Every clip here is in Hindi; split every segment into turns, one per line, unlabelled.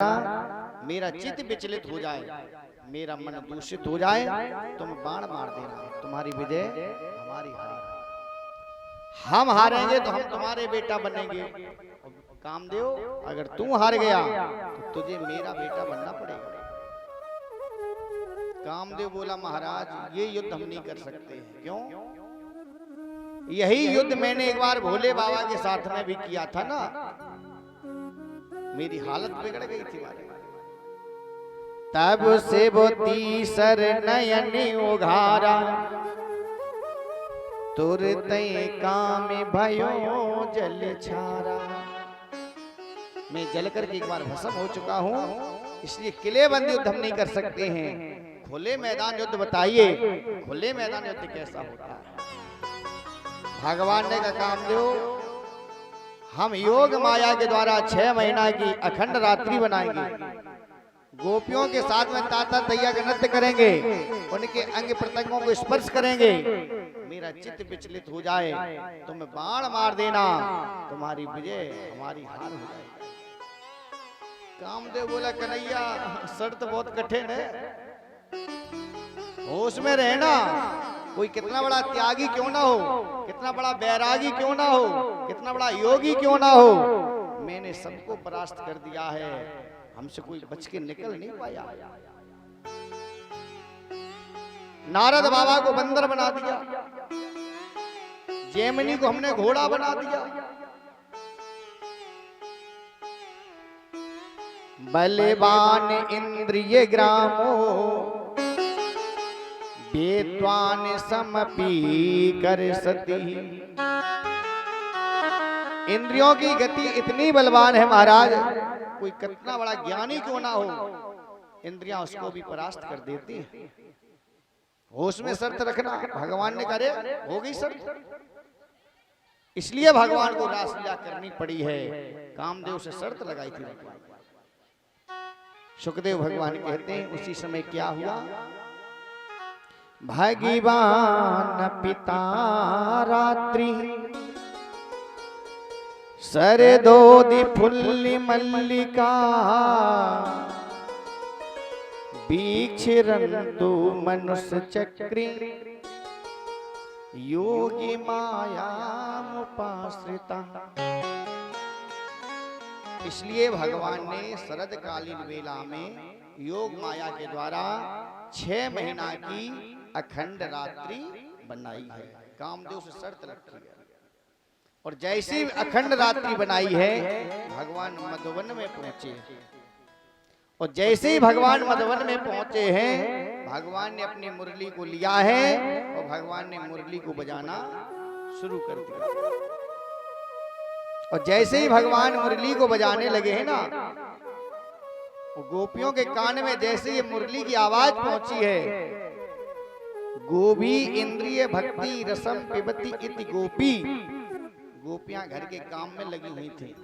मेरा चित्त विचलित हो जाए, मेरा मन दूषित हो जाए, तुम बाण मार देना, तुम्हारी विजय हमारी हार। हम हारेंगे तो हम तुम्हारे बेटा बनेंगे। कामदेव, अगर तू हार गया तो तुझे मेरा बेटा बनना पड़ेगा। कामदेव बोला, महाराज ये युद्ध हम नहीं कर सकते हैं। क्यों? यही युद्ध मैंने एक बार भोले बाबा के साथ में भी किया था ना, मेरी हालत बिगड़ गई थी। तब से वो तीसर नयन उघारा, तुरते काम भयो जल छारा। मैं जलकर के एक बार भस्म हो चुका हूं, इसलिए किले बंद युद्ध हम नहीं कर सकते हैं। खुले मैदान युद्ध बताइए, खुले मैदान युद्ध कैसा होता है? भगवान ने कहा, कामदेव हम योग माया के द्वारा 6 महीना की अखंड रात्रि बनाएंगे, गोपियों के साथ में ताता तैया का नृत्य करेंगे, उनके अंग प्रत्यंगों को स्पर्श करेंगे। मेरा चित्त विचलित हो जाए, तुम बाण मार देना, तुम्हारी विजय हमारी हार हो जाएगी। कामदेव बोला, कन्हैया शर्त बहुत कठिन है, होश में रहना। कोई कितना बड़ा त्यागी क्यों ना हो, कितना बड़ा बैरागी क्यों ना हो, कितना बड़ा योगी क्यों ना हो, मैंने सबको परास्त कर दिया है, हमसे कोई बच के निकल नहीं पाया। नारद बाबा को बंदर बना दिया, जैमिनी को हमने घोड़ा बना दिया, बलवान इंद्रिय ग्रामो वेद्वान समपी कर सती। इंद्रियों की गति इतनी बलवान है महाराज, कोई कितना बड़ा ज्ञानी क्यों ना हो, इंद्रियां उसको भी परास्त कर देती हैं। होश में शर्त रखना, भगवान ने करे हो गई शर्त, इसलिए भगवान को रासलीला करनी पड़ी है। कामदेव से शर्त लगाई थी। सुखदेव भगवान कहते हैं, उसी समय क्या हुआ? भगवान पिता रात्रि सरदोदि फुल्ली मल्लिका, बीक्षरन्तु मनुष्य चक्री योगी मायामुपाश्रिता। इसलिए भगवान ने शरद कालीन वेला में योग माया के द्वारा 6 महीना की अखंड रात्रि बनाई है। कामदेव से शर्त रखी है, और जैसी अखंड रात्रि बनाई है, भगवान मधुवन में पहुंचे, और जैसे ही भगवान मधुवन में पहुंचे हैं, भगवान ने अपनी मुरली को लिया है और भगवान ने मुरली को बजाना शुरू कर दिया। और जैसे ही भगवान मुरली को बजाने लगे हैं ना, गोपियों के कान में जैसे ये मुरली की आवाज पहुंची है, गोपी इंद्रिय भक्ति रसम पिबती इति गोपी, गोपियां घर के काम में लगी हुई थी।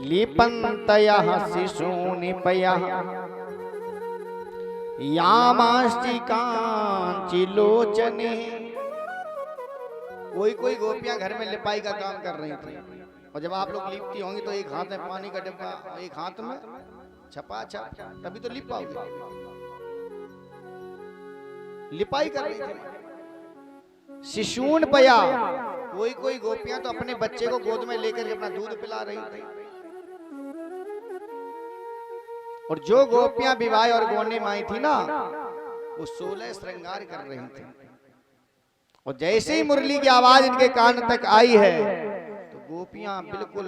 लिपन्तयः शिशूनिपयः यामास्ति कांचिलोचने। कोई गोपियां घर में लिपाई का काम कर रही थी, और जब आप लोग लिपती होंगी तो एक हाथ में पानी का डिब्बा, एक हाथ में छपा छप, तभी तो लिप पाओगे। लिपाई कर रही थी। शिशून पया, कोई गोपियां तो अपने बच्चे को गोद में लेकर के अपना दूध पिला रही थी, और जो गोपियां विवाह और गोने में आई थी ना, वो 16 श्रृंगार कर रही थी। और जैसे ही मुरली की आवाज इनके कान तक आई है, तो गोपियां बिल्कुल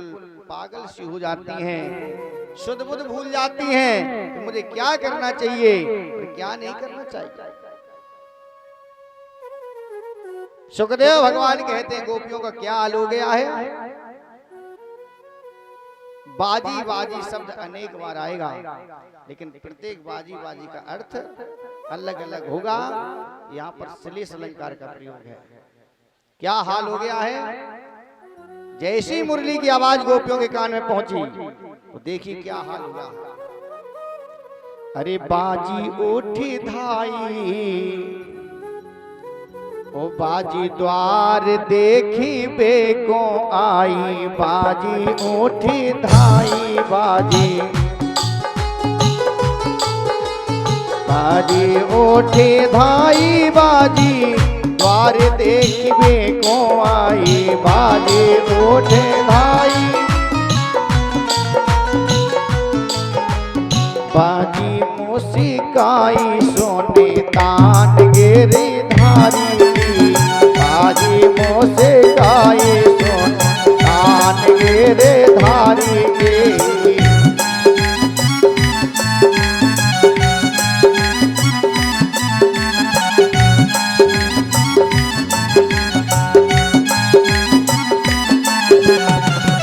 पागल सी हो जाती हैं, शुद्ध बुद्ध भूल जाती हैं कि मुझे क्या करना चाहिए और क्या नहीं करना चाहिए। सुखदेव भगवान कहते हैं, गोपियों का क्या हाल हो गया है? बाजी बाजी शब्द अनेक बार आएगा, लेकिन प्रत्येक बाजी बाजी का अर्थ अलग अलग होगा। यहाँ पर श्लेष अलंकार का प्रयोग है। क्या हाल हो गया है? जैसी मुरली की आवाज गोपियों के कान में पहुंची, तो देखिए क्या हाल हुआ। अरे बाजी उठी धाई ओ बाजी द्वार देखी बेको आई, बाजी उठी धाई बाजी, बाजी उठी धाई बाजी, द्वार देखी बेको आई, बाजी उठे धाई, बाजी मुसिकाई सोने तान गिरी धारी, बाजी मुसिकाई सोने तान गिरे धारी की।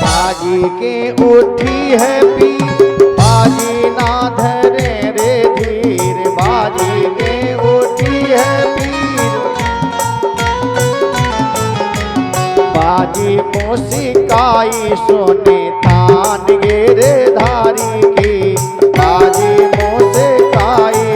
बाजी के उठी है पी, बाजी ना धरे रे धीर, बाजी के उठी है पीर, बाजी मुसिकाई सोने तान गिरे धारी की, बाजी मुसिकाई।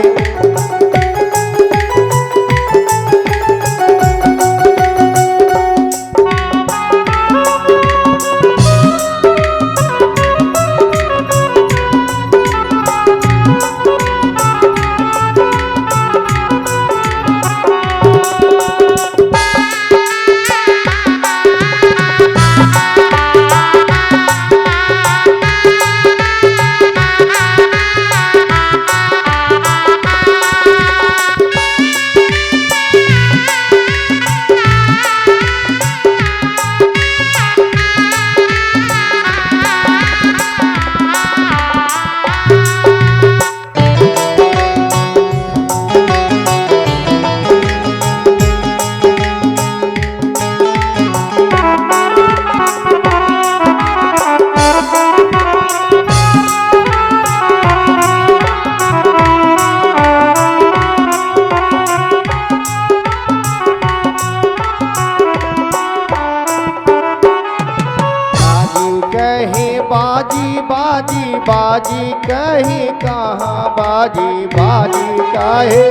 बाजी बाजी बाजी कहीं कहाँ, बाजी बाजी काहे,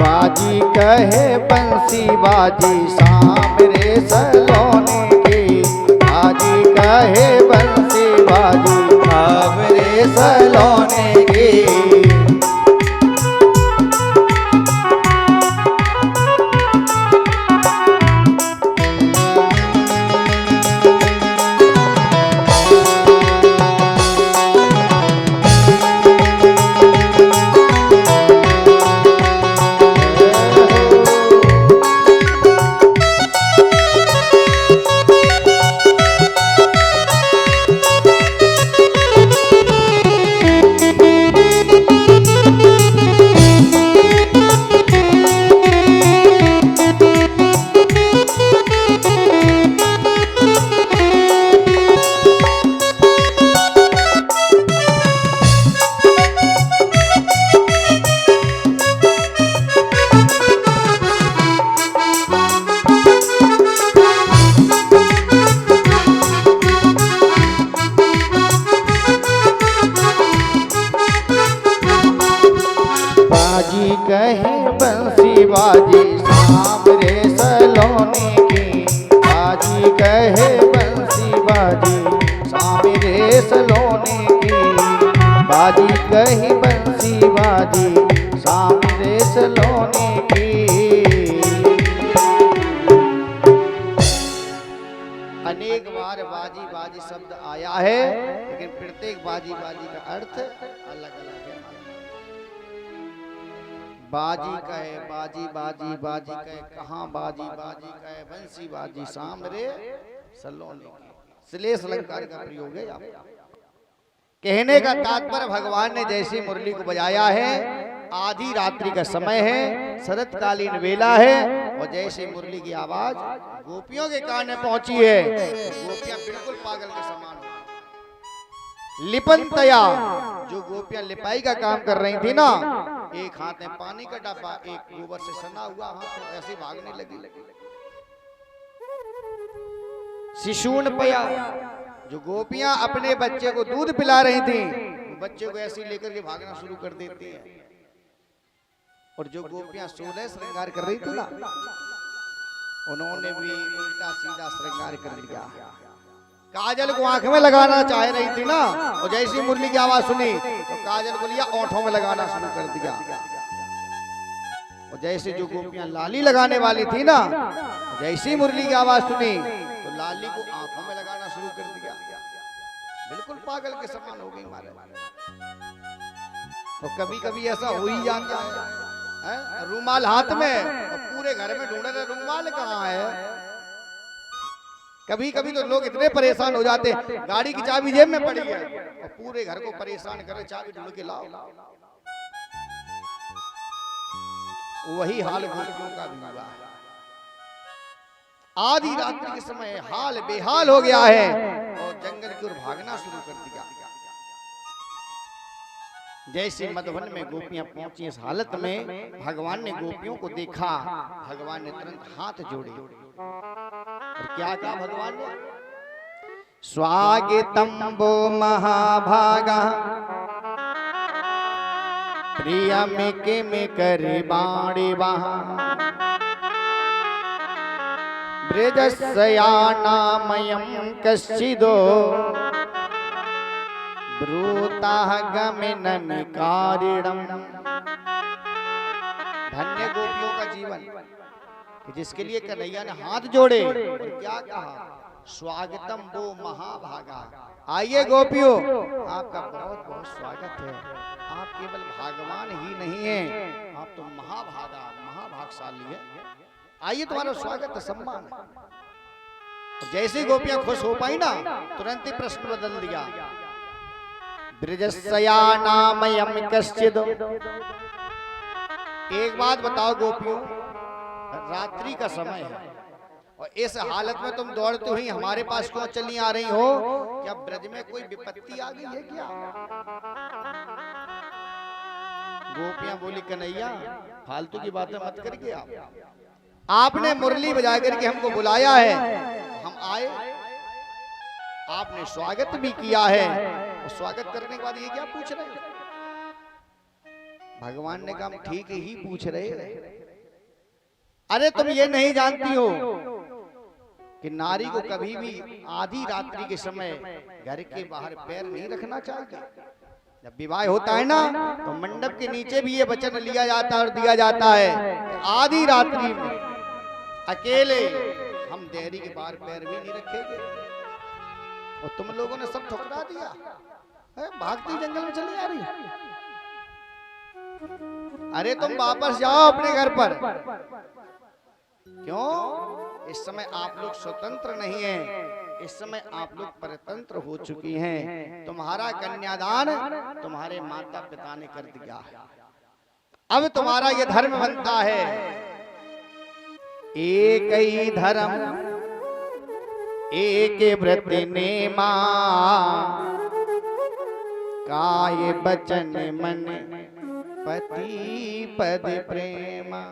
बाजी कहे बंसी बाजी सामरे सलोने की, बाजी कहे बंसी बाजी सामरे सलोने की। बाजी कहे बंसी बाजी सामरे सलोने की, बाजी कहे बंसी बाजी सामरे सलोने की, बाजी कही बंसी बाजी सामरे सलोने की। अनेक बार बाजी बाजी शब्द आया है, लेकिन प्रत्येक बाजी बाजी का अर्थ अलग अलग है। बाजी कहे बाजी बाजी बाजी कहे कहाँ, बाजी बाजी कहे बंसी बाजी सामरे सलोने की। श्लेष अलंकार का प्रयोग है। कहने का तात्पर्य भगवान ने जैसी मुरली को बजाया है, आधी रात्रि का समय है, शरतकालीन वेला है, और जैसे मुरली की आवाज गोपियों के कान में पहुंची है, गोपियां बिल्कुल पागल के समान हो गई। लिपनतया, जो गोपियां लिपाई का काम कर रही थी ना, एक हाथ में पानी का डब्बा, एक गोबर से सना हुआ हाथ, तो ऐसे भागने लगी। शिशूनपया, जो गोपियां अपने बच्चे को दूध पिला रही थी, बच्चे को ऐसे लेकर के भागना शुरू कर देती है। और जो गोपियां 16 श्रृंगार कर रही थी ना, उन्होंने भी उल्टा सीधा श्रृंगार कर लिया। काजल को आंख में लगाना चाह रही थी ना, और जैसी मुरली की आवाज सुनी तो काजल को लिया ओंठों में लगाना शुरू कर दिया। और जैसे जो गोपियां लाली लगाने वाली थी ना, जैसी मुरली की आवाज सुनी तो लाली को आंखों में लगाना शुरू कर दिया। बिल्कुल पागल के समान हो गई महाराज। तो कभी कभी ऐसा हो ही जाता है, रूमाल हाथ में और पूरे घर में ढूंढ रहे रूमाल कहाँ है। कभी कभी तो लोग इतने परेशान हो जाते, गाड़ी की चाबी जेब में पड़ी है और पूरे घर को परेशान करे, चाबी ढूंढ के लाओ। वही हाल गोपियों का भी हुआ है। आधी रात्रि के समय हाल बेहाल हो गया है और जंगल की ओर भागना शुरू कर दिया। जैसे मधुवन में गोपियां पहुंची, इस हालत में भगवान ने गोपियों को देखा। भगवान ने तुरंत हाथ जोड़े और क्या कहा भगवान ने? स्वागतम वो महाभागा प्रियम के में करे बाणी वहाँ ब्रजस्यानामयं कश्चिदो ब्रूताः गमनमिकारिणम्। धन्य गोपियों का जीवन कि जिसके लिए कन्हैया ने हाथ जोड़े और क्या कहा? स्वागतम वो महाभागा। आइए गोपियों, आपका बहुत बहुत स्वागत है। आप केवल भगवान ही नहीं हैं, आप तो महाभागा महाभागशाली है। आइए तुम्हारा स्वागत है, सम्मान है। जैसे ही गोपियां खुश हो पाई ना, तुरंत ही प्रश्न बदल दिया। ब्रजस्यानामयं कश्चिद्। एक बात बताओ गोपियों, रात्रि का समय है और इस हालत में तुम दौड़ते हुई हमारे पास क्यों चली आ रही हो? क्या ब्रज में कोई विपत्ति आ गई है क्या? गोपियां बोली कन्हैया फालतू की बातें मत करिए, आपने मुरली बजा करके हमको बुलाया है, हम आए, आपने स्वागत भी किया है और स्वागत करने के बाद ये क्या पूछ रहे हैं? भगवान ने कहा हम ठीक ही पूछ रहे हैं। अरे तुम ये नहीं जानती हो कि नारी को कभी भी आधी रात्रि के समय घर के बाहर पैर नहीं रखना चाहिए। जब विवाह होता है ना, तो मंडप के नीचे भी ये वचन लिया जाता है और दिया जाता है कि आधी रात्रि में अकेले हम देहरी के बाहर पैर भी नहीं रखेंगे। और तुम लोगों ने सब ठुकरा दिया, भागती जंगल में चली आ रही। अरे तुम वापस जाओ अपने घर पर। क्यों? इस समय आप लोग स्वतंत्र नहीं हैं, इस समय आप लोग परतंत्र हो चुकी हैं। तुम्हारा कन्यादान तुम्हारे माता पिता ने कर दिया है। अब तुम्हारा ये धर्म बनता है, एक ही धर्म एक व्रत नेमा, काय बचन मन पति पद प्रेमा।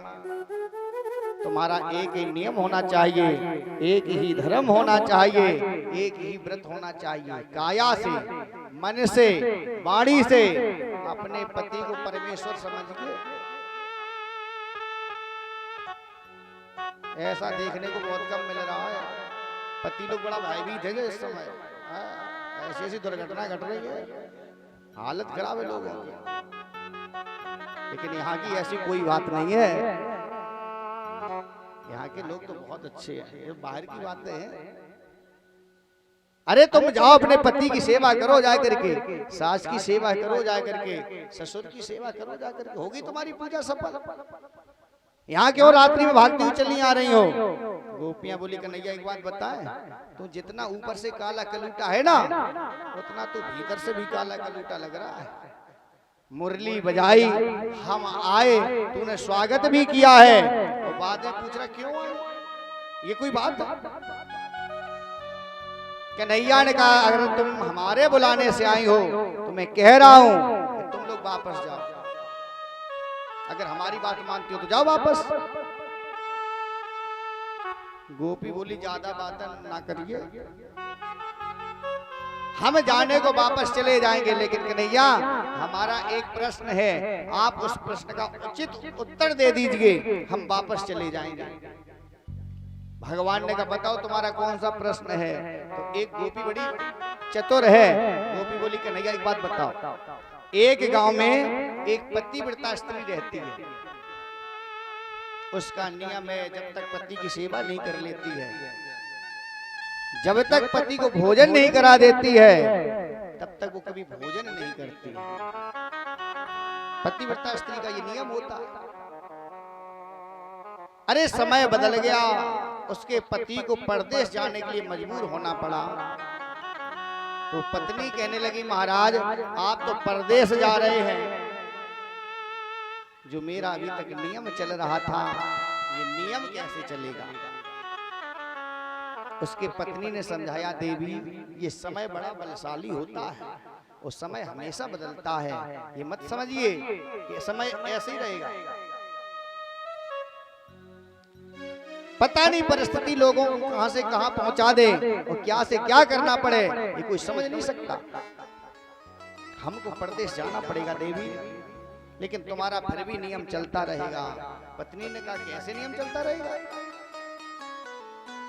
तुम्हारा एक ही नियम होना चाहिए, एक ही धर्म होना चाहिए, एक ही व्रत होना चाहिए। काया से, मन से, वाणी से अपने पति को परमेश्वर समझिए। ऐसा देखने को बहुत कम मिल रहा है। पति लोग बड़ा भयभीत है इस समय। ऐसी ऐसी दुर्घटना घट रही है, हालत खराब है लोगों की। लेकिन यहाँ की ऐसी कोई बात नहीं है। यहाँ के लोग तो बहुत अच्छे हैं, ये बाहर की बातें हैं। अरे तुम जाओ अपने पति की सेवा करो जा करके, सास की सेवा करो जा करके, ससुर की सेवा करो जा करके, होगी तुम्हारी पूजा सफल। यहाँ क्यों रात्रि में भागती हुई चली आ रही हो? गोपियां बोली कन्हैया एक बात बताएं, तू जितना ऊपर से काला कलूटा है ना, उतना तू भीतर से भी काला कलूटा लग रहा है। मुरली बजाई, हम आए, तूने स्वागत भी किया है और बाद में पूछ रहा क्यों आए? ये कोई बात है? कन्हैया ने कहा अगर तुम हमारे बुलाने से आई हो तो मैं कह रहा हूं कि तुम लोग वापस जाओ। अगर हमारी बात मानती हो तो जाओ वापस। गोपी बोली ज्यादा बात ना करिए, हम जाने को वापस चले जाएंगे, लेकिन कन्हैया हमारा एक प्रश्न है, आप उस प्रश्न का उचित उत्तर दे दीजिए, हम वापस चले जाएंगे। भगवान ने कहा बताओ तुम्हारा कौन सा प्रश्न है। तो एक गोपी बड़ी चतुर है, गोपी बोली कन्हैया एक बात बताओ, एक गांव में एक पतिव्रता स्त्री रहती है, उसका नियम है जब तक पति की सेवा नहीं कर लेती है, जब तक पति को भोजन नहीं करा देती है, तब तक वो कभी भोजन नहीं करती। पतिव्रता स्त्री का ये नियम होता है। अरे समय बदल गया, उसके पति को परदेश जाने के लिए मजबूर होना पड़ा। तो पत्नी कहने लगी महाराज आप तो परदेश जा रहे हैं, जो मेरा अभी तक नियम चल रहा था ये नियम कैसे चलेगा। उसके पत्नी ने समझाया देवी ये समय बड़ा बलशाली होता है, वो समय हमेशा बदलता है, ये मत समझिए कि समय ऐसे ही रहेगा। पता नहीं परिस्थिति लोगों को कहां से कहां पहुंचा दे और क्या से क्या करना पड़े, ये कोई समझ नहीं सकता। हमको परदेश जाना पड़ेगा देवी, लेकिन तुम्हारा फिर भी नियम चलता रहेगा। पत्नी ने कहा कैसे नियम चलता रहेगा।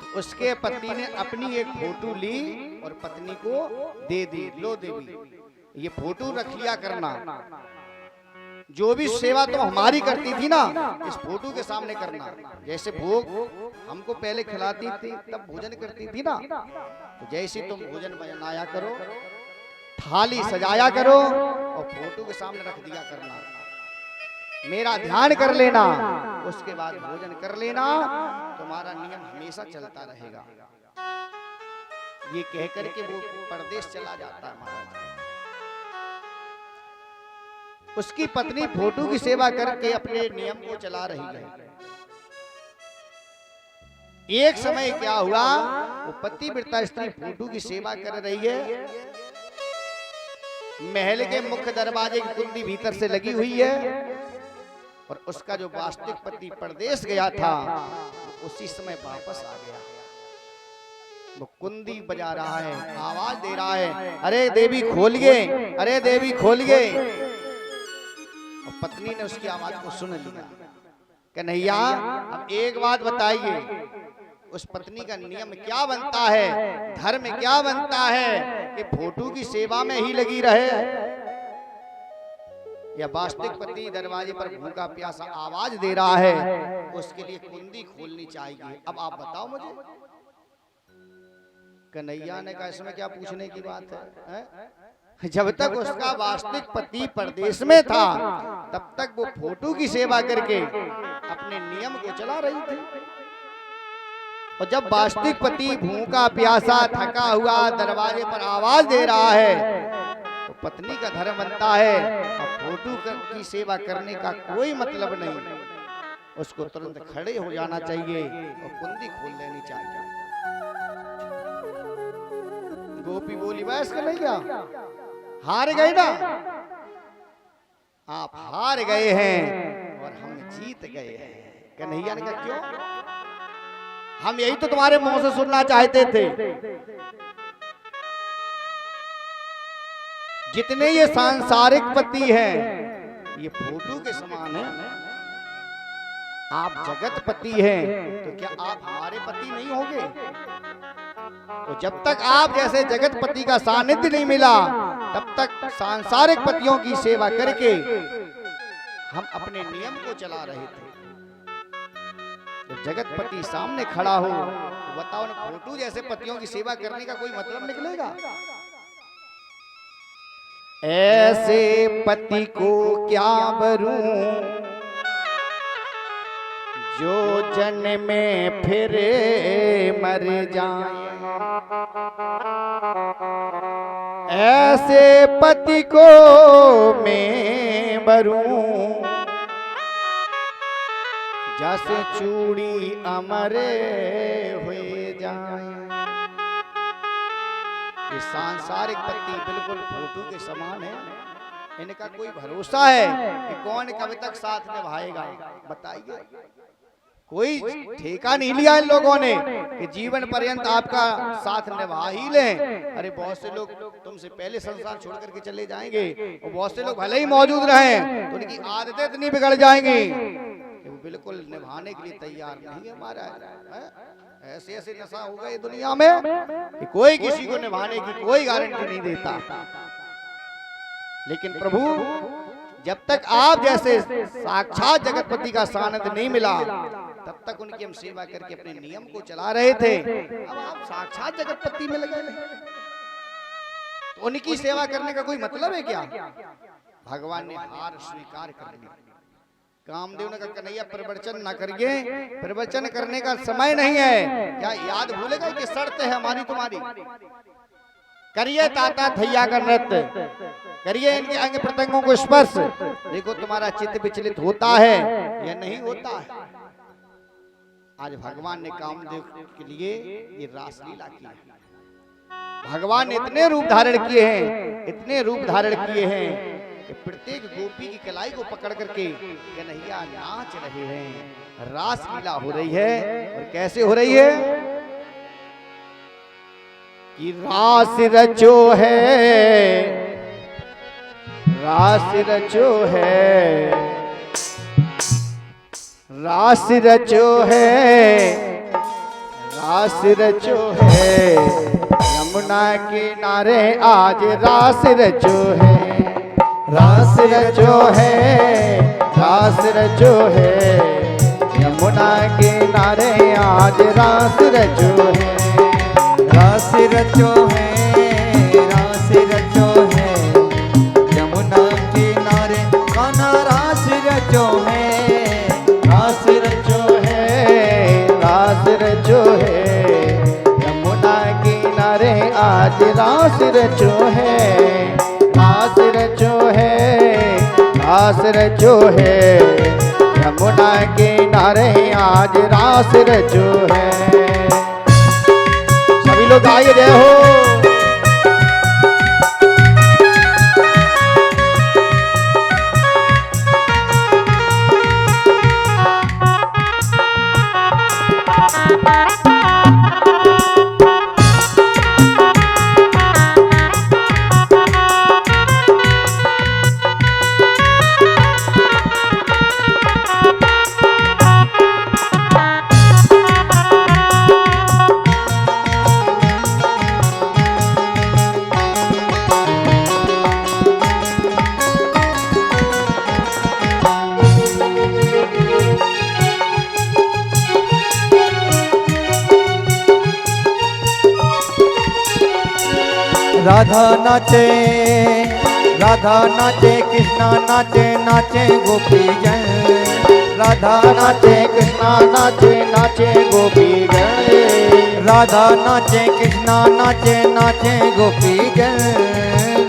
तो उसके पति ने अपनी एक फोटो ली और पत्नी को दे दी, लो देवी ये फोटो रख लिया करना, जो भी सेवा तुम हमारी करती थी ना इस फोटो के सामने करना। जैसे भोग हमको पहले खिलाती थी तब भोजन करती थी ना, तो जैसे तुम भोजन बनाया करो, थाली सजाया करो और फोटो के सामने रख दिया करना, मेरा ध्यान कर लेना, उसके बाद भोजन कर लेना, तुम्हारा नियम हमेशा चलता रहेगा। ये कहकर के वो परदेश चला जाता है महाराज। उसकी पत्नी फोटो की सेवा करके अपने नियम को चला रही है। एक समय क्या हुआ, वो पतिव्रता स्त्री फोटो की सेवा कर रही है, महल के मुख्य दरवाजे की कुंडी भीतर से लगी हुई है, और उसका जो वास्तविक पति परदेश गया था उसी समय वापस आ गया। वो कुंडी बजा रहा है, आवाज दे रहा है, अरे देवी खोलिए, अरे देवी खोलिए। और पत्नी ने उसकी आवाज को सुन लिया। कन्हैया अब एक बात बताइए, उस पत्नी का नियम क्या बनता है, धर्म क्या बनता है कि फोटो की सेवा में ही लगी रहे, या वास्तविक पति दरवाजे पर भूखा प्यासा आवाज दे रहा है, उसके लिए कुंडी खोलनी चाहिए। अब आप बताओ मुझे। कन्हैया ने कहा इसमें क्या पूछने की बात है? जब तक उसका वास्तविक पति परदेश में था तब तक वो फोटो की सेवा करके अपने नियम को चला रही थी, और जब वास्तविक पति भूखा प्यासा थका हुआ दरवाजे पर आवाज दे रहा है तो पत्नी का धर्म बनता है और फोटो की सेवा करने का कोई मतलब नहीं, उसको तुरंत खड़े हो जाना चाहिए और कुंडी खोल लेनी चाहिए। गोपी बोली बस कन्हैया हार गए ना, आप हार गए हैं और हम जीत गए हैं। कन्हैया ने कहा क्यों? हम यही तो तुम्हारे मुंह से सुनना चाहते थे। जितने ये सांसारिक पति हैं ये फोटो के समान है, आप जगत पति हैं, तो क्या आप हमारे पति नहीं होंगे? तो जब तक आप जैसे जगत पति का सानिध्य नहीं मिला तब तक सांसारिक पतियों की सेवा करके हम अपने नियम को चला रहे थे। जब जगत पति सामने खड़ा हो तो बताओ ना, फोटो जैसे पतियों की सेवा करने का कोई मतलब निकलेगा? ऐसे पति को क्या बरूं जो जन्म में फिर मर जाए, ऐसे पति को मैं बरूं जैसे चूड़ी अमरे हुए जाए। ये सांसारिक पति बिल्कुल फोटो के समान है, इनका कोई भरोसा है कि कौन कब तक साथ निभाएगा? बताइए। कोई ठेका नहीं लिया इन लोगों ने कि जीवन पर्यंत आपका साथ निभा ही लें। अरे बहुत से लोग तुमसे पहले संसार छोड़ करके चले जाएंगे और बहुत से लोग भले ही मौजूद रहें तो उनकी आदतें इतनी बिगड़ जाएंगी कि वो बिल्कुल निभाने के लिए तैयार नहीं है। हमारा ऐसे ऐसे नशा होगा ये दुनिया में कि कोई किसी को निभाने की कोई गारंटी नहीं देता। लेकिन प्रभु जब तक आप जैसे साक्षात जगतपति का सानिध्य नहीं मिला तब तक उनकी हम सेवा करके अपने नियम को चला रहे थे। अब आप साक्षात जगतपति में लगे तो उनकी सेवा करने का कोई मतलब है क्या? भगवान ने हार स्वीकार कर ली। कामदेव ने कहा कन्हैया प्रवचन ना करिए, प्रवचन करने का समय नहीं है। क्या याद भूलेगा कि शर्त है हमारी तुम्हारी? करिए ताता थैया का नृत्य, करिए इनके अंग प्रत्यंगों को स्पर्श, देखो तुम्हारा चित्त विचलित होता है या नहीं होता है। आज भगवान ने कामदेव के लिए ये रासलीला की है। भगवान ने इतने रूप धारण किए हैं, इतने रूप धारण किए हैं कि प्रत्येक गोपी की कलाई को पकड़ करके कन्हैया नाच रहे हैं। रासलीला हो रही है और कैसे हो रही है कि रास रचो है, रास रचो है, रास रचो है, रास रचो है, यमुना किनारे आज रास रचो है, रास रचो है, रास रचो है, यमुना किनारे आज रास रचो है, रास रचो है, रास रचो है, यमुना किनारे कान्हा रास रचो है, रास रचो है, रास रचो है, यमुना किनारे आज रास रचो है, रास रचो है, रास रचो है, यमुना किनारे आज रास रचो है। सभी लोग आइए, जय हो।
राधा नाचे, राधा नाचे, कृष्णा नाचे, नाचे गोपी जन, राधा नाचे, कृष्णा नाचे, नाचे गोपी जन, राधा नाचे, कृष्णा नाचे, नाचे गोपी जन,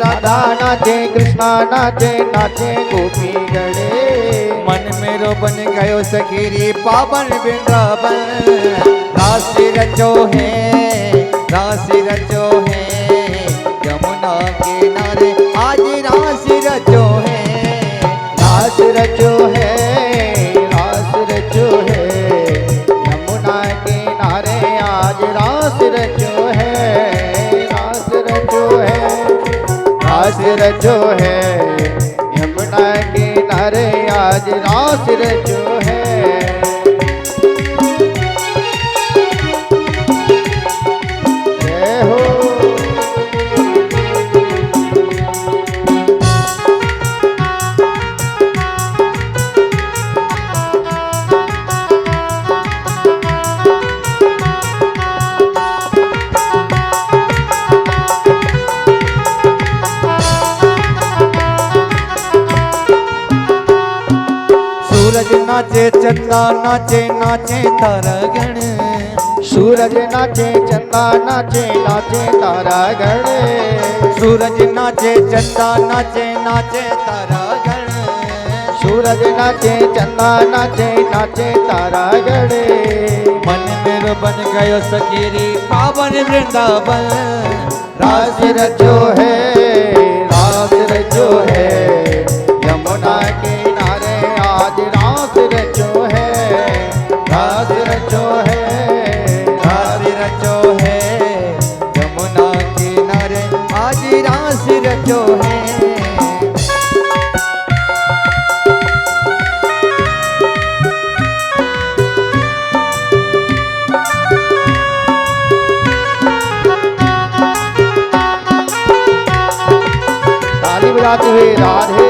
राधा नाचे, कृष्णा नाचे, नाचे गोपी जन। मन मेरो बन गयो सखीरी पावन वृंदावन, रास रचो है, रास रचो है, यमुना किनारे आज रास रचो है, रास रचो है, रास रचो है, यमुना किनारे आज रास रचो है, रास रचो है, रास रचो है, यमुना किनारे आज रास रचो है। सूरज नाचे, चंदा नाचे, नाचे तारा गण,
सूरज नाचे, चंदा नाचे, नाचे तारा गण,
सूरज नाचे, चंदा नाचे, नाचे तारा गण,
सूरज नाचे, चंदा नाचे, नाचे तारा गण।
मन मेरो बन गयो सखीरी पावन वृंदावन,
रास रचो है, रास रचो है, यमुना किनारे आज रास रचो है,
रचो है।
ताली बजाते हुए राधे।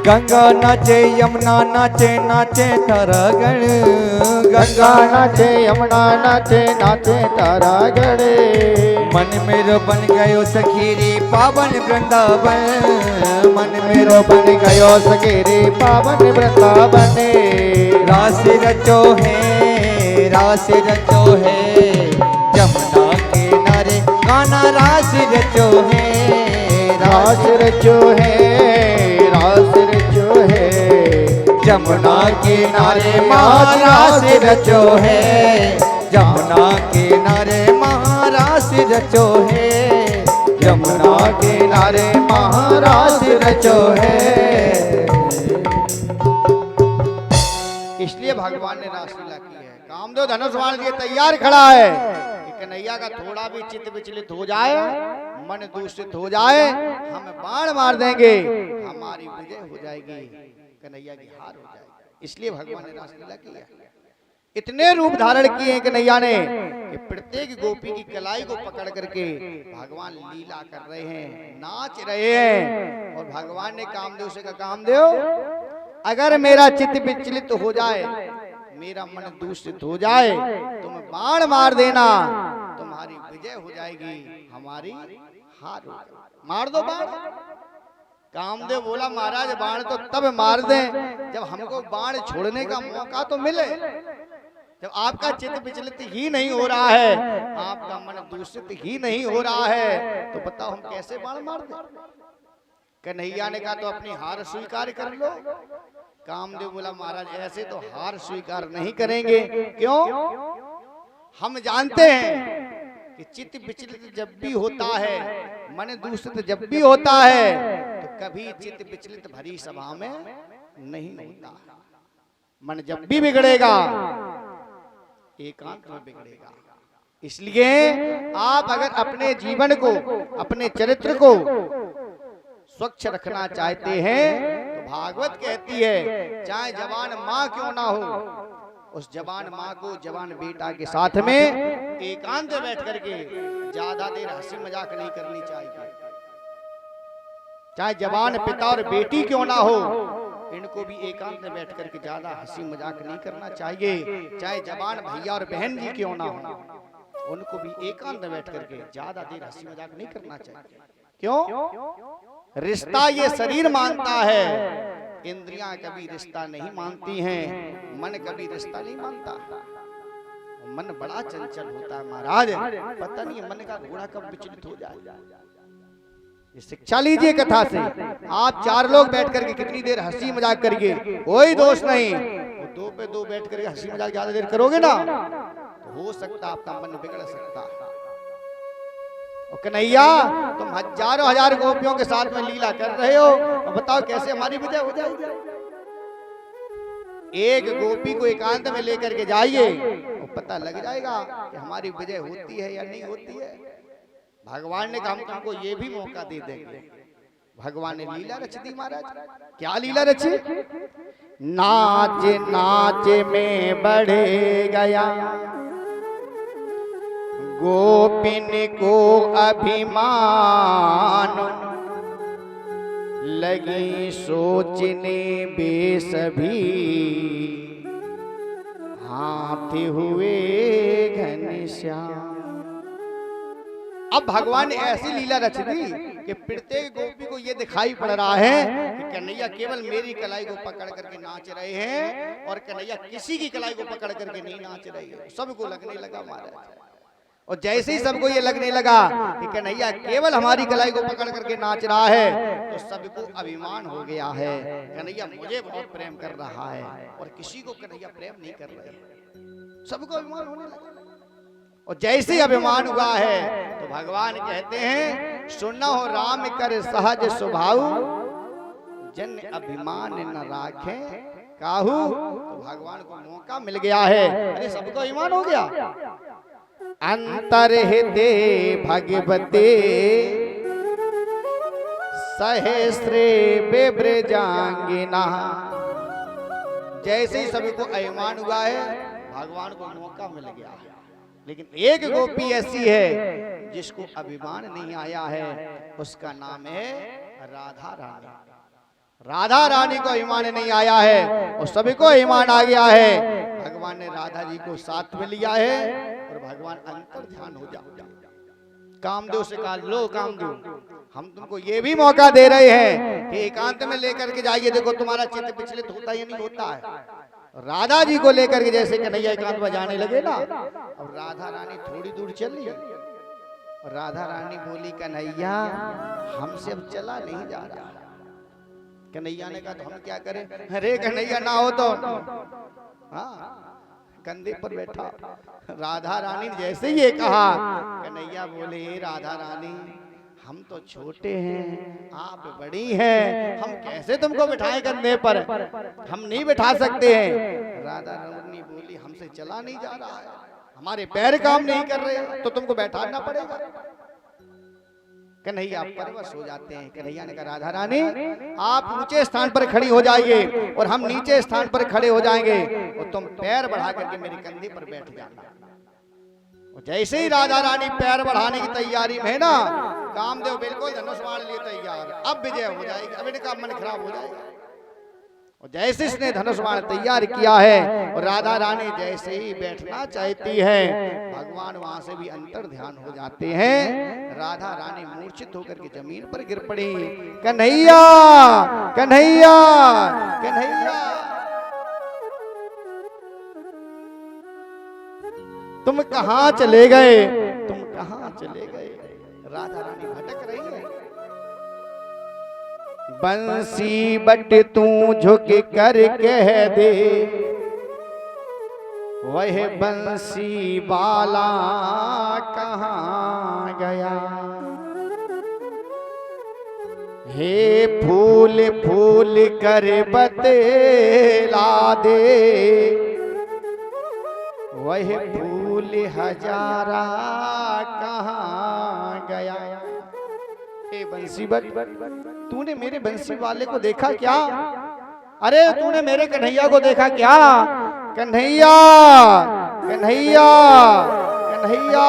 गंगा नाचे यमुना नाचे नाचे तारा गण।
गंगा नाचे यमुना नाचे नाचे तारा गणे।
मन मेरो बन गयो सखीरी पावन वृंदावन। मन मेरो
बन गयो सकेरे पावन वृंदावन।
रास रचो है, रास रचो है, यमुना किनारे गाना रास रचो है।
रास रचो है, रास रचो है,
यमुना किनारे महारास रचो है। यमुना किनारे महारास रचो है।
यमुना किनारे महारास रचो है। इसलिए भगवान ने रासलीला की है। कामदेव धनुष बाण लिए तैयार खड़ा है कि कन्हैया का थोड़ा भी चित्त विचलित हो जाए, मन दूषित हो जाए, हम बाण मार देंगे, हमारी विजय हो जाएगी, कन्हैया की हार हो जाएगी। इसलिए भगवान ने रासलीला की है। इतने रूप धारण किए हैं कन्हैया ने कि प्रत्येक गोपी की कलाई को पकड़ करके भगवान लीला कर रहे हैं, नाच रहे हैं। और भगवान ने कामदेव से कहा, कामदेव अगर मेरा चित्त विचलित हो जाए, मेरा मन दूषित हो जाए, तुम बाण मार देना, तुम्हारी विजय हो जाएगी, हमारी हार हो जाएगी। मार दो बाण। कामदेव बोला, महाराज बाण तो तब मार दें जब हमको बाण छोड़ने का मौका तो मिले। जब आपका चित्त विचलित ही नहीं हो रहा है, आपका मन दूषित ही नहीं हो रहा है, तो बताओ हम कैसे बाण मार दें। कन्हैया ने कहा, तो अपनी हार स्वीकार कर लो। कामदेव बोला, महाराज ऐसे तो हार स्वीकार नहीं करेंगे। क्यों? हम जानते हैं कि चित्त विचलित जब भी होता है, मन दूषित जब भी होता है, तो कभी चित्त विचलित भरी सभा में नहीं होता। मन जब भी बिगड़ेगा, एकांत में बिगड़ेगा। इसलिए आप अगर अपने जीवन को, अपने चरित्र को स्वच्छ रखना चाहते हैं, तो भागवत कहती है, चाहे जवान माँ क्यों ना हो, उस जवान माँ को जवान बेटा के साथ में एकांत में बैठ करके ज्यादा देर हंसी मजाक नहीं करनी चाहिए। चाहे जवान पिता और बेटी क्यों ना हो, इनको भी एकांत में बैठ करके ज्यादा हंसी मजाक नहीं करना चाहिए। चाहे जवान भैया और बहन जी क्यों ना हो, उनको भी एकांत में बैठ करके ज्यादा देर हंसी मजाक नहीं करना चाहिए। क्यों? रिश्ता ये शरीर मानता है, इंद्रियां कभी रिश्ता नहीं मानती हैं, मन कभी रिश्ता नहीं मानता। मन बड़ा चंचल होता है महाराज, पता नहीं मन का घोड़ा कब विचलित हो जाए। ये शिक्षा लीजिए कथा से। आप चार लोग बैठ करके कितनी देर हंसी मजाक करिए, कोई दोष नहीं। तो दो पे दो बैठ करके हंसी मजाक ज्यादा देर करोगे ना, तो हो सकता आपका मन बिगड़ सकता। और कन्हैया, तुम हजारों हजार गोपियों के साथ में लीला कर रहे हो, और बताओ कैसे हमारी विजय हो जाएगी। एक गोपी को एकांत में लेकर के जाइए, तो पता लग जाएगा कि हमारी विजय होती है या नहीं होती है। भगवान ने कहा, हम तुमको ये भी मौका दे देंगे। भगवान ने लीला रच दी महाराज। क्या लीला रची? नाच नाच में बढ़े गया गोपिन को अभिमान, लगी सोचने बेसभी हाथ हुए घनश्याम। अब भगवान ने ऐसी लीला रच दी कि प्रत्येक गोपी को ये दिखाई पड़ रहा है कि कन्हैया केवल मेरी कलाई को पकड़ करके नाच रहे हैं और कन्हैया किसी की कलाई को पकड़ करके नहीं नाच रही है। सबको लगने लगा महाराज, और जैसे ही सबको ये लगने लगा कि कन्हैया केवल हमारी कलाई को पकड़ करके नाच रहा है, तो सबको अभिमान हो गया है कन्हैया मुझे बहुत प्रेम कर रहा है, और किसी को कन्हैया प्रेम नहीं कर रहे, सबको अभिमान होने लगा। और जैसे ही अभिमान हुआ है तो भगवान कहते हैं सुनो राम कर सहज स्वभाव, जन अभिमान न राखे काहू। तो भगवान को मौका मिल गया है, अरे सबको अभिमान हो गया। अंतर्हृदय भगवते सहस्रे बेब्रजांगिना। जैसे ही सभी को अभिमान हुआ है भगवान को मौका मिल गया है, लेकिन एक गोपी ऐसी है जिसको अभिमान नहीं आया है, उसका नाम है राधा रानी। राधा रानी को अभिमान नहीं आया है और सभी को अभिमान आ गया है। भगवान ने राधा जी को साथ में लिया है और भगवान अंतर ध्यान हो जाओ। कामदेव से कहा लो कामदेव, हम तुमको ये भी मौका दे रहे हैं कि एकांत में लेकर के जाइए, देखो तुम्हारा चित्त विचलित होता या नहीं होता है। राधा जी को लेकर के जैसे कन्हैया एकांत बजाने लगे ना, अब राधा रानी थोड़ी दूर चली और राधा रानी बोली कन्हैया हमसे अब चला नहीं जा रहा। कन्हैया ने कहा तो हम क्या करें, अरे कन्हैया ना हो तो हाँ कंधे पर बैठा। राधा रानी ने जैसे ये कहा कन्हैया बोले राधा रानी हम तो छोटे हैं आप बड़ी हैं, हम कैसे तुमको बिठाएं कंधे पर, हम नहीं बिठा सकते हैं। राधा रानी बोली हमसे चला नहीं जा रहा है, हमारे पैर काम नहीं कर रहे, तो तुमको बैठाना पड़ेगा। कन्हैया परवश हो जाते हैं। कन्हैया ने कहा राधा रानी आप ऊंचे स्थान पर खड़ी हो जाइए और हम नीचे स्थान पर खड़े हो जाएंगे और तुम पैर बढ़ा करके मेरे कंधे पर बैठ जाना। और जैसे ही राधा रानी पैर बढ़ाने की तैयारी में है ना, कामदेव बिल्कुल धनुष बाण लिए तैयार, अब विजय हो जाएगी, अब इनका मन खराब हो जाएगा। और जैसे इसने धनुष बाण तैयार किया है और राधा रानी जैसे ही बैठना चाहती है, भगवान वहां से भी अंतर ध्यान हो जाते हैं। राधा रानी मूर्छित होकर के जमीन पर गिर पड़ी। कन्हैया कन्हैया कन्हैया तुम कहां चले गए, तुम कहां चले गए। राधा रानी भटक रही है। बंसी बट तू झुक कर कह दे, वह बंसी वाला कहां गया। हे फूल फूल कर बतला दे, वह फूल हजारा कहां गया। हे बंसी बट तूने मेरे बंसी वाले को देखा क्या, अरे तूने मेरे कन्हैया को देखा क्या। कन्हैया कन्हैया कन्हैया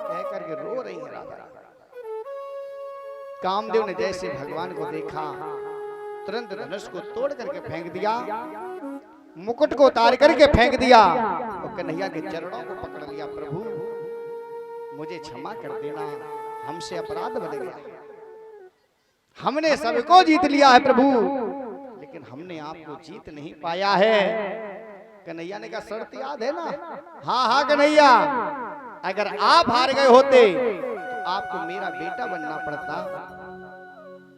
कह करके रो रही है राधा। कामदेव ने जैसे भगवान को देखा तुरंत धनुष को तोड़ करके फेंक दिया, मुकुट को उतार करके फेंक दिया और कन्हैया के चरणों को पकड़ लिया। प्रभु मुझे क्षमा कर देना, हमसे अपराध बन गया, हमने सबको जीत लिया है प्रभु, लेकिन हमने आपको जीत नहीं पाया है। कन्हैया ने कहा शर्त याद है ना। हाँ हाँ कन्हैया, अगर आप हार गए होते तो आपको मेरा बेटा बनना पड़ता।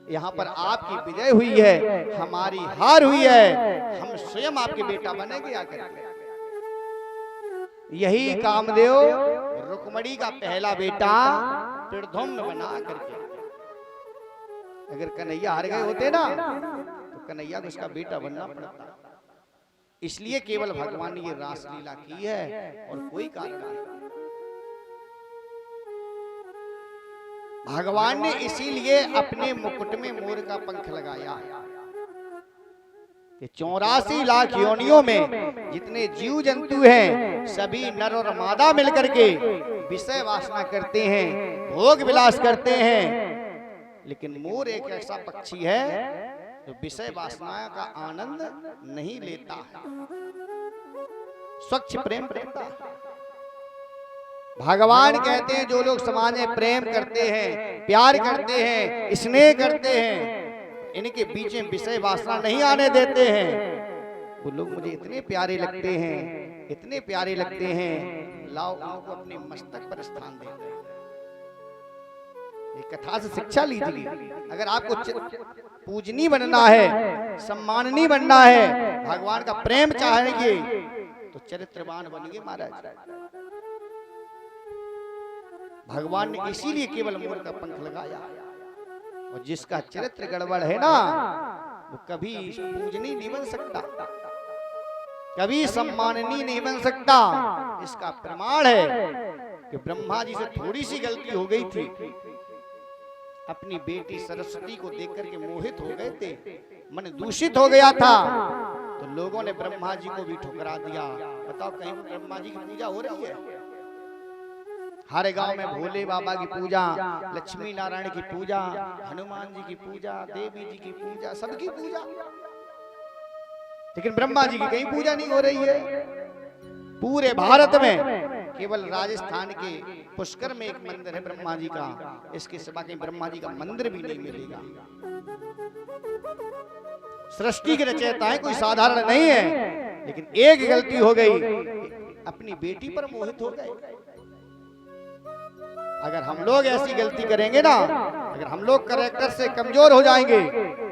यहाँ पर आपकी विजय हुई है, हमारी हार हुई है, हम स्वयं आपके बेटा बनेंगे आकर। यही कामदेव रुक्मणी का पहला बेटा त्रिधुम्न बना करके, अगर कन्हैया हार गए होते ना तो कन्हैया को उसका बेटा बनना पड़ता। इसलिए केवल भगवान ने ये रासलीला की है और कोई कारण नहीं। भगवान ने इसीलिए अपने मुकुट में मोर का पंख लगाया कि 84 लाख योनियों में जितने जीव जंतु हैं सभी नर और मादा मिलकर के विषय वासना करते हैं, भोग विलास करते हैं, लेकिन मोर एक ऐसा पक्षी है जो विषय वासना का आनंद नहीं लेता है, स्वच्छ प्रेम करता है। भगवान कहते हैं जो लोग समाज में प्रेम करते हैं, प्यार करते हैं, स्नेह करते हैं, इनके बीच में विषय वासना नहीं आने देते हैं, वो लोग मुझे इतने प्यारे लगते हैं, इतने प्यारे लगते हैं, लाओ उनको अपने मस्तक पर स्थान देते हैं। ये कथा से शिक्षा लीजिए। अगर आपको पूजनी बनना है, सम्माननीय बनना है, भगवान का प्रेम चाहेंगे तो चरित्रवान बनिए महाराज। भगवान ने इसीलिए केवल मोर का पंख लगाया, और जिसका चरित्र गड़बड़ है ना वो कभी पूजनीय नहीं बन सकता, कभी सम्माननीय नहीं बन सकता। इसका प्रमाण है कि ब्रह्मा जी से थोड़ी सी गलती हो गई थी, अपनी बेटी सरस्वती को देख करके मोहित हो गए थे, मन दूषित हो गया था, तो लोगों ने ब्रह्मा जी को भी ठुकरा दिया। बताओ कहीं ब्रह्मा जी की पूजा हो रही है? हर गांव में भोले बाबा की पूजा, लक्ष्मी नारायण की पूजा, हनुमान जी की पूजा, देवी जी की पूजा, सबकी पूजा, लेकिन ब्रह्मा जी की कहीं पूजा नहीं हो रही है। पूरे भारत में केवल राजस्थान के पुष्कर में एक मंदिर है ब्रह्मा जी का, इसके सिवा कहीं ब्रह्मा जी का मंदिर भी नहीं मिलेगा। सृष्टि के रचयिता है, कोई साधारण नहीं है, लेकिन एक गलती हो गई, अपनी बेटी पर मोहित हो गए। अगर हम लोग ऐसी गलती करेंगे ना, अगर हम लोग कैरेक्टर से कमजोर हो जाएंगे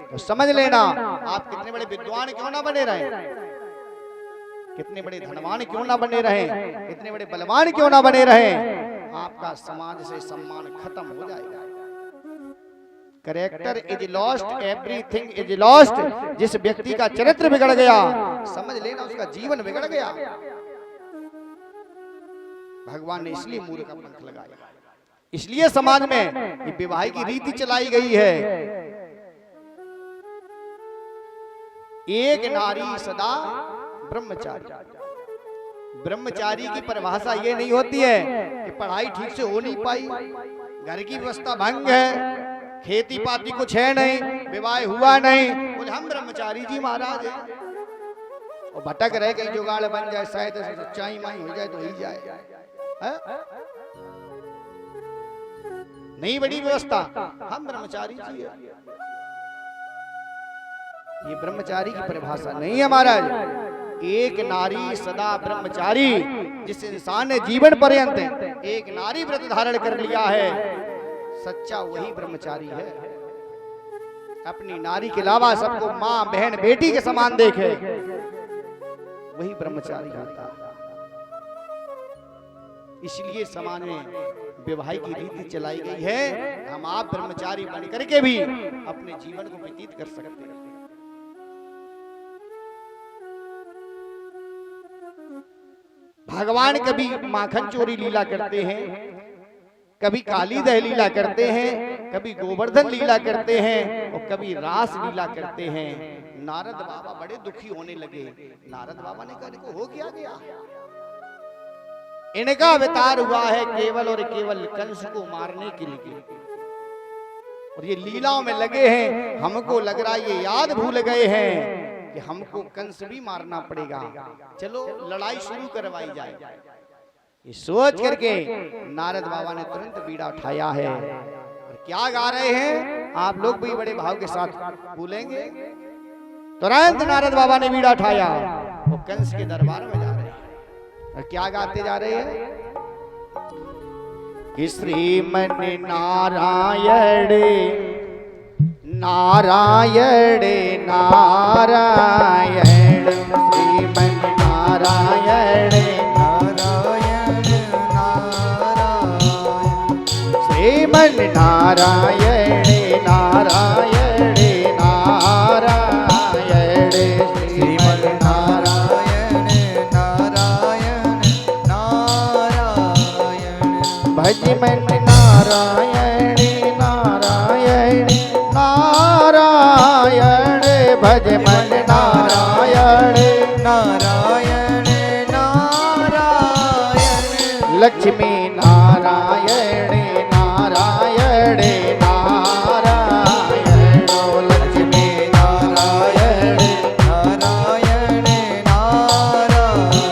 तो समझ लेना आप कितने बड़े विद्वान क्यों ना बने रहे, कितने बड़े धनवान क्यों ना बने रहे, कितने बड़े बलवान क्यों ना बने रहे, आपका समाज से सम्मान खत्म हो जाएगा। Character is lost, everything is lost. जिस व्यक्ति का चरित्र बिगड़ गया, समझ लेना उसका जीवन बिगड़ गया। भगवान ने इसलिए मोर का पंख लगाया, इसलिए समाज में ये विवाह की रीति चलाई गई है। एक नारी सदा ब्रह्मचारी। ब्रह्मचारी की परिभाषा ये नहीं होती है कि पढ़ाई ठीक से हो नहीं पाई, घर की व्यवस्था भंग है, खेती पाती कुछ है नहीं, विवाह हुआ नहीं, बोले हम ब्रह्मचारी जी महाराज हैं, और भटक रहे कहीं जुगाड़ बन जाए, शायद सच्चाई माई हो जाए तो ही जाए है? नहीं बड़ी व्यवस्था, हम ब्रह्मचारी जी हैं। ये ब्रह्मचारी की परिभाषा नहीं है महाराज। एक नारी सदा ब्रह्मचारी, जिस इंसान ने जीवन पर्यंत एक नारी व्रत धारण कर लिया है, सच्चा वही ब्रह्मचारी है। अपनी नारी के अलावा सबको माँ बहन बेटी के समान देखे, वही ब्रह्मचारी होता है। इसलिए समाज में विवाह की रीति चलाई गई है। हम आप ब्रह्मचारी बन करके भी अपने जीवन को व्यतीत कर सकते हैं। भगवान कभी माखन चोरी लीला करते हैं, कभी काली दह लीला करते हैं, कभी गोवर्धन लीला करते हैं, और कभी रास लीला करते हैं। नारद बाबा बड़े दुखी होने लगे। नारद बाबा ने कहा इनको हो गया, इनका अवतार हुआ है केवल और केवल कंस को मारने के लिए, और ये लीलाओं में लगे हैं। हमको लग रहा है ये याद भूल गए हैं कि हमको कंस भी मारना पड़ेगा, चलो लड़ाई शुरू करवाई जाए। ये सोच करके नारद बाबा ने तुरंत बीड़ा उठाया है। और क्या गा रहे हैं आप लोग भी बड़े भाव के साथ बोलेंगे। तुरंत नारद बाबा ने बीड़ा उठाया, वो कंस के दरबार में जा रहे हैं। और क्या गाते जा रहे हैं कि श्रीमन नारायण नारायण नारायण, श्रीमन नारायण नारायण नारायण, श्रीमन नारायण नारायण नारायण, श्रीमन नारायण नारायण नारायण, भज मन नारायण नारायण नारायण, भज मन नारायण नारायण नारायण, लक्ष्मी नारायण नारायण नारायण, लक्ष्मी नारायण नारायण नारायण।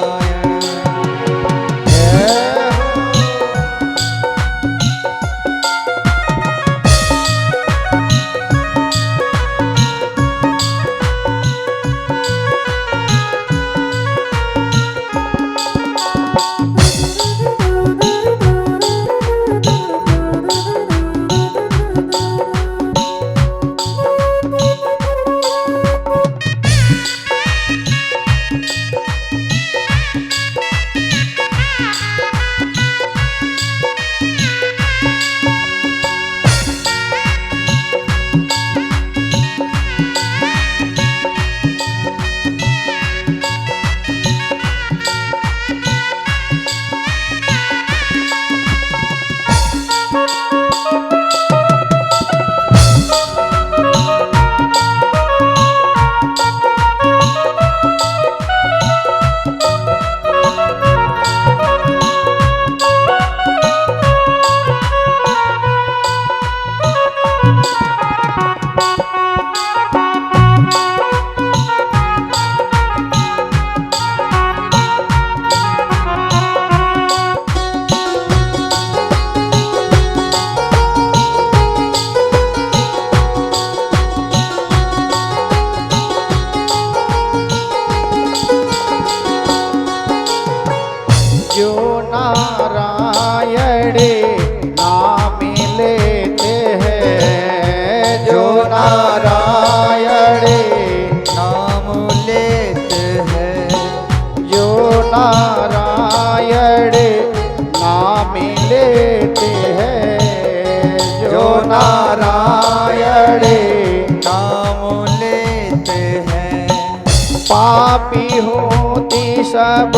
पापी होते सब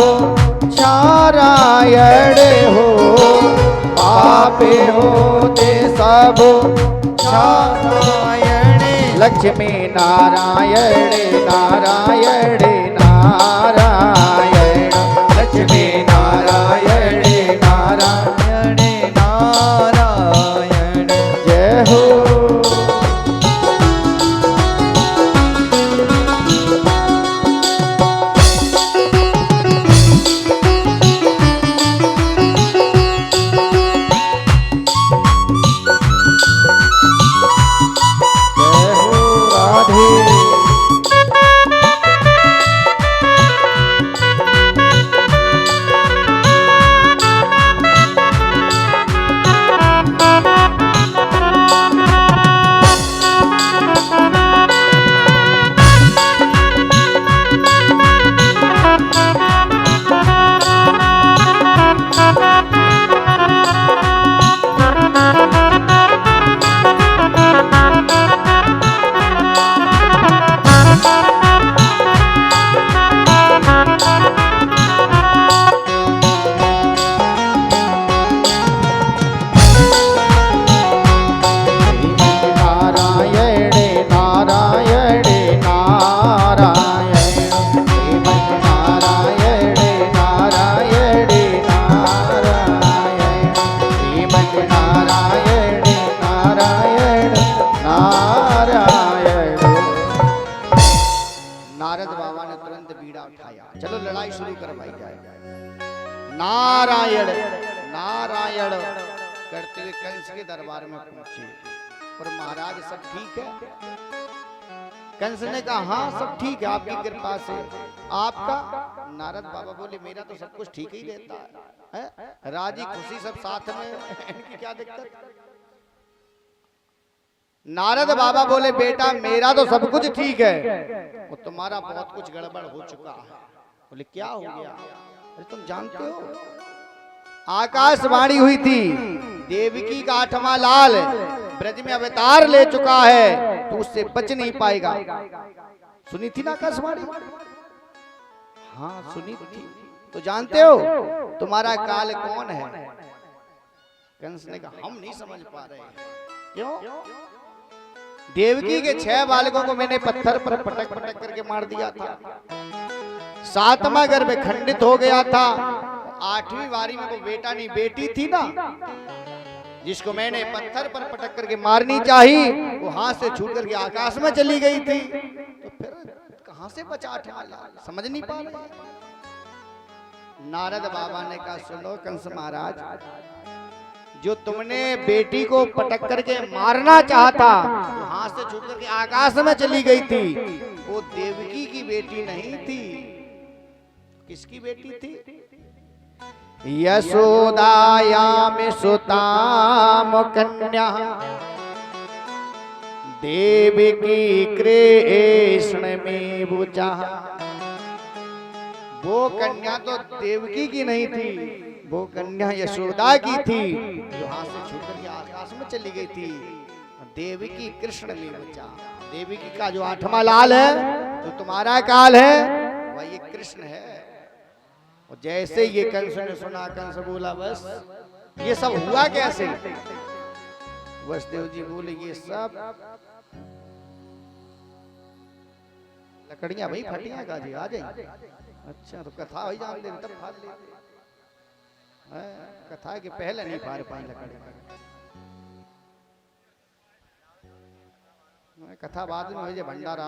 नारायण हो, पापी होते सब नारायण, लक्ष्मी नारायण नारायण नारायण, लक्ष्मी नारायण नारायण नारायण, जय हो। नारद बाबा ने तुरंत बीड़ा उठाया, चलो लड़ाई शुरू करवाई जाए। नारायण नारायण करते हुए कंस के दरबार में पहुंचे और महाराज सब ठीक है? कंस ने कहा हाँ सब ठीक है आपकी कृपा से, आपका? नारद बाबा बोले मेरा तो सब कुछ ठीक ही रहता है, राजी खुशी सब साथ में, इनकी क्या दिक्कत? नारद बाबा बोले बेटा मेरा तो सब कुछ ठीक है, और तुम्हारा बहुत कुछ गड़बड़ हो चुका है। बोले क्या हो गया? अरे तुम जानते हो आकाशवाणी हुई थी देवकी का 8वां लाल ब्रज में अवतार ले चुका है, तो उससे बच नहीं पाएगा। सुनी थी ना आकाशवाणी? हाँ सुनी थी। तो जानते हो तुम्हारा काल कौन है? कंस ने कहा हम नहीं समझ पा रहे हैं। क्यों? देवकी के 6 बालकों को मैंने पत्थर पर पटक पटक करके मार दिया था, 7वां गर्भ खंडित हो गया था, 8वीं बारी में वो बेटा नहीं बेटी थी ना, जिसको मैंने पत्थर पर पटक करके मारनी चाहिए, वो हाथ से छूट करके आकाश में चली गई थी। तो फिर कहां से बचा 8वां लाल? समझ नहीं पा रहे। नारद बाबा ने कहा सुनो कंस महाराज, जो तुमने बेटी को पटक करके मारना चाहा था, वो हाथ से छूट करके आकाश में चली गई थी, वो देवकी की बेटी नहीं थी। किसकी बेटी थी? यशोदायाम सुताम कन्या देवकी कृष्ण में बुझा। वो कन्या तो देवकी की नहीं थी, वो कन्या यशोदा की थी, जो हाथ से छूट करके आकाश में चली गई थी। देवकी कृष्ण में बचा। देवकी का जो 8वां लाल है, जो तुम्हारा काल है, वह ये कृष्ण है। और जैसे ये कंस ने सुना, कंस बोला बस ये सब हुआ कैसे? वसुदेव जी बोले ये सब लकड़ियां भाई फटियां का जी आ जाए। अच्छा तो कथा वही जान दे तब फाड़ ले। कथा के पहले नहीं फाड़ पाई लकड़ी, कथा बाद में हो जाए भंडारा।